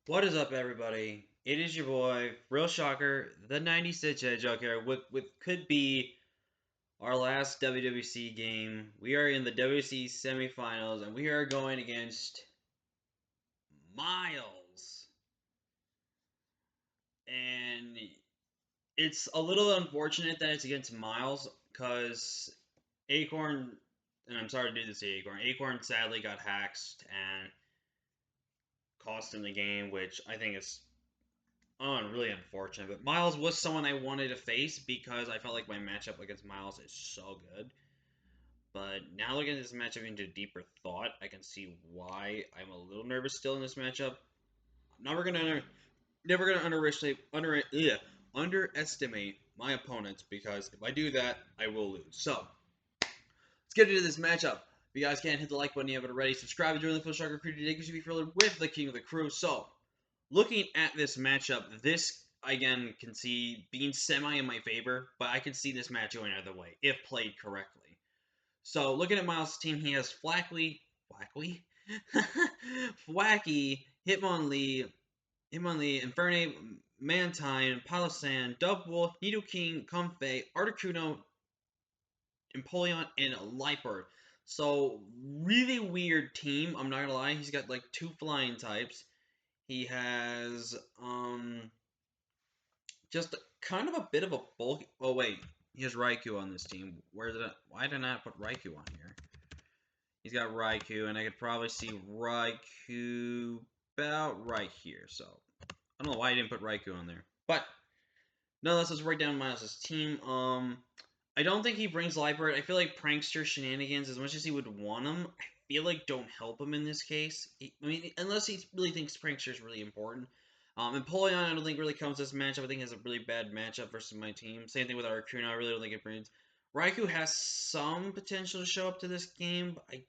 What is up, everybody? It is your boy, Real Shocker, the 96 Hedgehog here, with could be our last WWC game. We are in the WWC semifinals, and we are going against Miles. And it's a little unfortunate that it's against Miles, because Acorn, and I'm sorry to do this to Acorn, Acorn sadly got hacked and cost him the game, which I think is really unfortunate. But Miles was someone I wanted to face because I felt like my matchup against Miles is so good. But now looking at this matchup into deeper thought, I can see why I'm a little nervous still in this matchup. I'm never gonna underestimate my opponents because if I do that, I will lose. So let's get into this matchup. If you guys can't hit the like button, you haven't already. Subscribe and join the Full Sharker crew today because you'll be familiar with the King of the Crew. So looking at this matchup, this again can see being semi in my favor, but I can see this match going either way if played correctly. So looking at Miles' team, he has Fwacky, Hitmonlee, Infernape, Mantine, Palosan, Dubwool, Nidoking, Comfey, Articuno, Empoleon, and Liepard. So really weird team. I'm not gonna lie. He's got like two flying types. He has just kind of a bit of a bulky. Oh wait, he has Raikou on this team. Why did I not put Raikou on here? He's got Raikou, and I could probably see Raikou about right here. So I don't know why I didn't put Raikou on there, but nonetheless, let's write down Miles' team. I don't think he brings Liepard. I feel like prankster shenanigans, as much as he would want them, I feel like don't help him in this case. I mean, unless he really thinks prankster is really important. And Polion, I don't think really comes to this matchup. I think has a really bad matchup versus my team. Same thing with Articuno. I really don't think it brings. Raikou has some potential to show up to this game, but I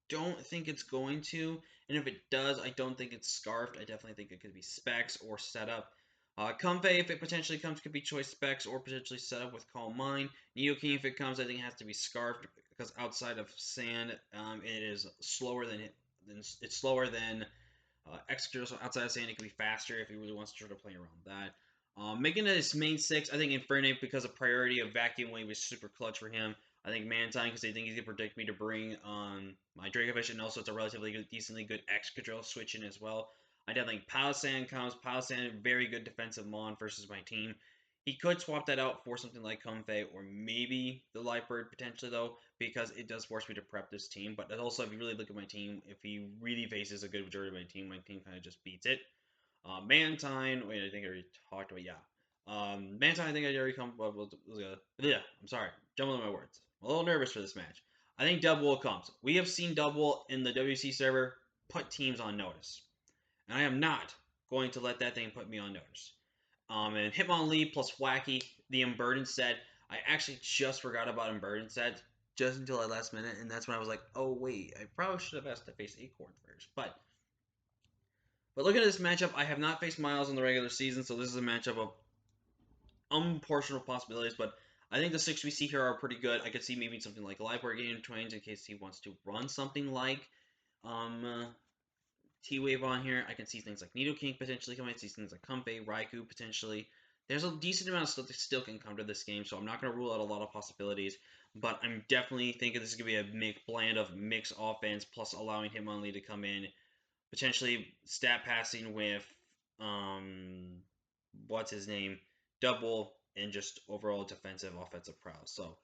don't think it's going to. And if it does, I don't think it's Scarfed. I definitely think it could be Specs or Setup. Comfey, if it potentially comes, could be Choice Specs or potentially Setup with Calm Mind. Nidoking, if it comes, I think it has to be Scarfed because outside of Sand, it is slower than it's slower than Executor. So outside of Sand, it could be faster if he really wants to try to play around that. Making it his main six, I think Infernape because of priority of Vacuum Wave is super clutch for him. I think Mantine because I think he's gonna predict me to bring my Dracovish, and also it's a relatively good, decently good Excadrill switch in as well. I definitely think Palosan comes. Palosan, very good defensive Mon versus my team. He could swap that out for something like Comfey or maybe the Lightbird potentially though, because it does force me to prep this team. But also, if you really look at my team, if he really faces a good majority of my team kind of just beats it. Mantine, wait, I think I already talked about, yeah. Mantine, I think I already come. Yeah, I'm sorry, jumbling my words. I'm a little nervous for this match. I think Double comes. We have seen Double in the WC server put teams on notice, and I am not going to let that thing put me on notice. And Hitmonlee plus Wacky, the Unburdened set. I actually just forgot about Unburdened set just until the last minute, and that's when I was like, oh wait, I probably should have asked to face Acorn first. But looking at this matchup, I have not faced Miles in the regular season, so this is a matchup of unproportional possibilities. But I think the six we see here are pretty good. I could see maybe something like Livewire getting Twains in case he wants to run something like um, T-Wave on here. I can see things like Nidoking potentially coming. I see things like Comfey, Raikou potentially. There's a decent amount of stuff that still can come to this game, so I'm not going to rule out a lot of possibilities. But I'm definitely thinking this is going to be a blend of mixed offense plus allowing Hitmonlee to come in, potentially stat passing with what's his name, double, and just overall defensive offensive prowess. So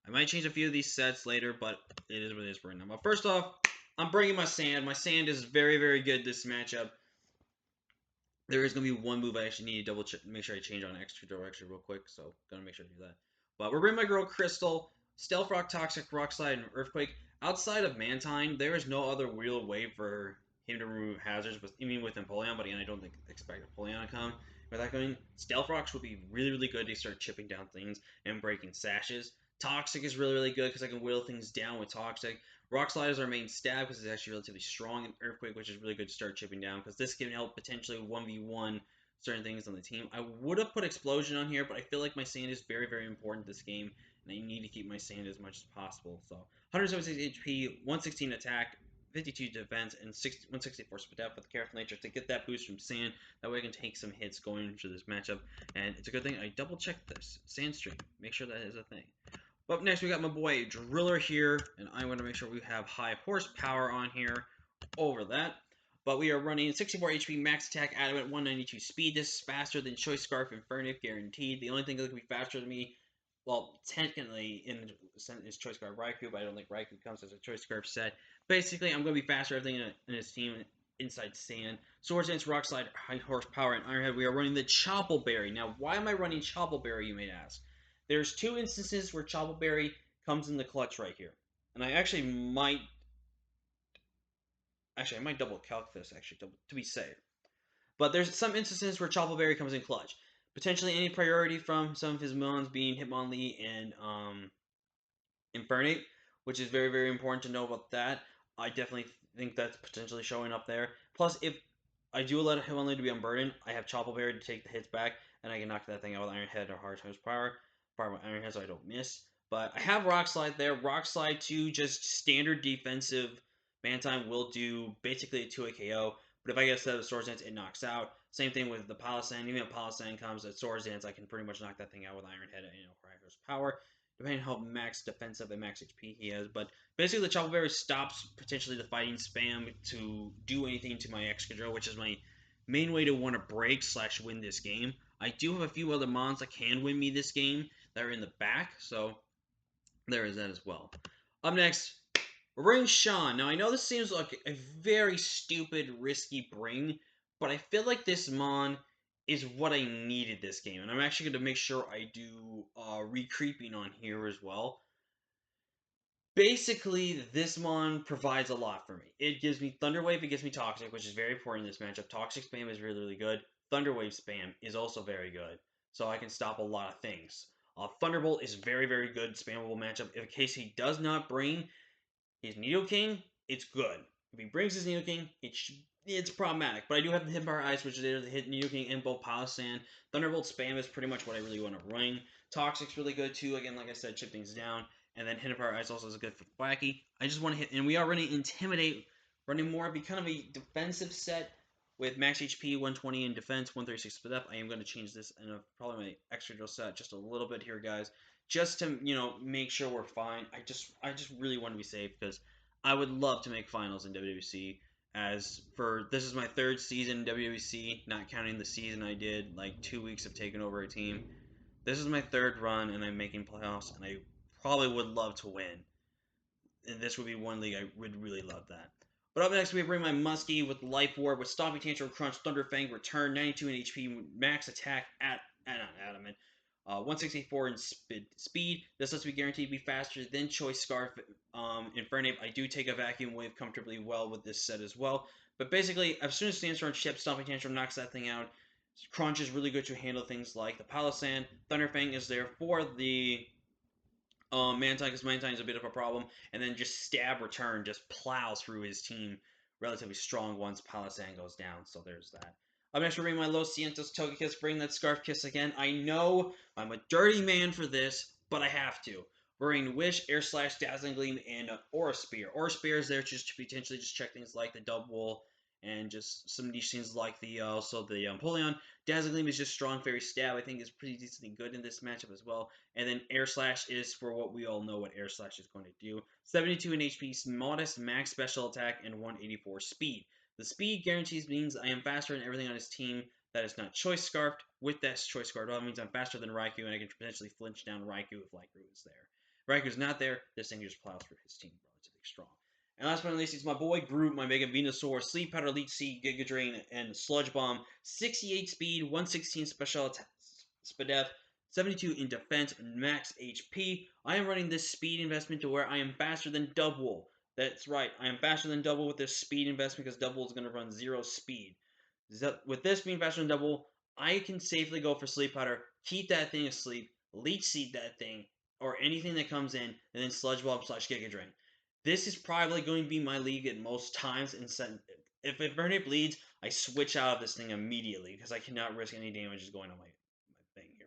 I might change a few of these sets later, but it is what it is right now. But first off, I'm bringing my sand. My sand is very, very good this matchup. There is going to be one move I actually need to double check, make sure I change on extra direction real quick. So gonna make sure to do that. But we're bringing my girl Crystal, Stealth Rock, Toxic Rock Slide, and Earthquake. Outside of Mantine, there is no other real way for him to remove hazards, even with Empoleon. But again, I don't expect Empoleon to come. Without going, Stealth Rocks would be really, really good to start chipping down things and breaking sashes. Toxic is really, really good because I can whittle things down with Toxic. Rock Slide is our main stab because it's actually relatively strong, and Earthquake, which is really good to start chipping down because this can help potentially 1v1 certain things on the team. I would have put Explosion on here, but I feel like my sand is very, very important this game, and I need to keep my sand as much as possible. So 176 HP, 116 attack, 52 defense and 164 depth with careful nature to get that boost from sand. That way I can take some hits going into this matchup. And it's a good thing I double checked this. Sand stream. Make sure that is a thing. Up next, we got my boy Driller here, and I'm going to make sure we have high horsepower on here over that. But we are running 64 HP max attack, adamant, 192 speed. This is faster than Choice Scarf Infernape, guaranteed. The only thing that could be faster than me, well, technically in is Choice Scarf Raikou, but I don't think Raikou comes as a Choice Scarf set. Basically, I'm going to be faster everything in his team inside Sand. Swords Dance, Rock Slide, High Horsepower, and Ironhead. We are running the Chople Berry. Now, why am I running Chople Berry, you may ask? There's two instances where Chople Berry comes in the clutch right here. And I actually might I might double calc this actually to be safe. But there's some instances where Chople Berry comes in clutch. Potentially any priority from some of his mons being Hitmonlee and Infernape, which is very, very important to know about that. I definitely think that's potentially showing up there. Plus, if I do let Hitmonlee to be unburdened, I have Chople Berry to take the hits back, and I can knock that thing out with Iron Head or Hard Horsepower. Fire with Iron Head so I don't miss. But I have Rock Slide there. Rock Slide 2, just standard defensive. Mantine will do basically a 2 KO. But if I get a set of Swords Dance, it knocks out. Same thing with the Palossand. Even if Palossand comes at Swords Dance, I can pretty much knock that thing out with Iron Head and Hard Horsepower, depending on how max defensive and max HP he has. But basically, the Chople Berry stops potentially the fighting spam to do anything to my Excadrill, which is my main way to want to break / win this game. I do have a few other mons that can win me this game that are in the back, so there is that as well. Up next, Ring Sean. Now, I know this seems like a very stupid, risky bring, but I feel like this mon is what I needed this game. And I'm actually going to make sure I do re-creeping on here as well. Basically, this mon provides a lot for me. It gives me Thunder Wave, it gives me Toxic, which is very important in this matchup. Toxic spam is really, really good. Thunder Wave spam is also very good, so I can stop a lot of things. Thunderbolt is very, very good spammable matchup. In case he does not bring his Nidoking, it's good. If he brings his Nidoking, it's problematic. But I do have the Hippopower Ice, which is able to hit Nidoking and both Palossand. Thunderbolt spam is pretty much what I really want to ring. Toxic's really good too. Again, like I said, chip things down. And then Hippopower Ice also is good for Wacky. I just want to hit, and we are running Intimidate, running more of kind of a defensive set with max HP, 120 in defense, 136 for depth. I am going to change this and probably my extra drill set just a little bit here, guys, just to make sure we're fine. I just really want to be safe because I would love to make finals in WWC. As for this is my third season in WWC, not counting the season I did like 2 weeks of taking over a team. This is my third run, and I'm making playoffs, and I probably would love to win. And this would be one league I would really love that. But up next, we bring my Muskie with Life Orb, with Stomping Tantrum, Crunch, Thunder Fang, Return, 92 in HP, max attack at Adamant, 164 in speed. This lets me guaranteed to be faster than Choice Scarf Infernape. I do take a Vacuum Wave comfortably well with this set as well. But basically, as soon as Sandstorm chips, Stomping Tantrum knocks that thing out. Crunch is really good to handle things like the Palossand. Thunderfang is there for the Mantine, because Mantine is a bit of a problem, and then just Stab Return just plows through his team relatively strong once Palossand goes down, so there's that. Up next, we're bringing my Los Cientos Togekiss, bring that Scarf Kiss again. I know I'm a dirty man for this, but I have to. We're bringing Wish, Air Slash, Dazzling Gleam, and Aura Spear. Aura Spear is there just to potentially just check things like the Double and just some niche things like the also the Polion. Dazzling Gleam is just strong fairy stab. I think is pretty decently good in this matchup as well. And then Air Slash is for what we all know what Air Slash is going to do. 72 in HP, modest max special attack, and 184 speed. The speed guarantees means I am faster than everything on his team that is not Choice Scarfed. With that Choice Scarfed, well, it means I'm faster than Raikou, and I can potentially flinch down Raikou if Raikou is there. If Raikou's not there, this thing just plows through his team relatively strong. And last but not least, it's my boy Groot, my Mega Venusaur, Sleep Powder, Leech Seed, Giga Drain, and Sludge Bomb. 68 speed, 116 special attack, Spadef, 72 in defense, and max HP. I am running this speed investment to where I am faster than Double. That's right, I am faster than Double with this speed investment because Double is going to run 0 speed. With this being faster than Double, I can safely go for Sleep Powder, keep that thing asleep, Leech Seed that thing, or anything that comes in, and then Sludge Bomb / Giga Drain. This is probably going to be my league at most times. And if Infernape bleeds, I switch out of this thing immediately because I cannot risk any damages going on my thing here.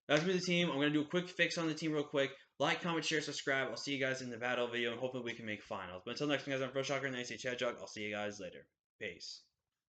That's gonna be the team. I'm gonna do a quick fix on the team real quick. Like, comment, share, subscribe. I'll see you guys in the battle video, and hopefully we can make finals. But until next time, guys, I'm Pro Shocker, and I say Chad Jog. I'll see you guys later. Peace.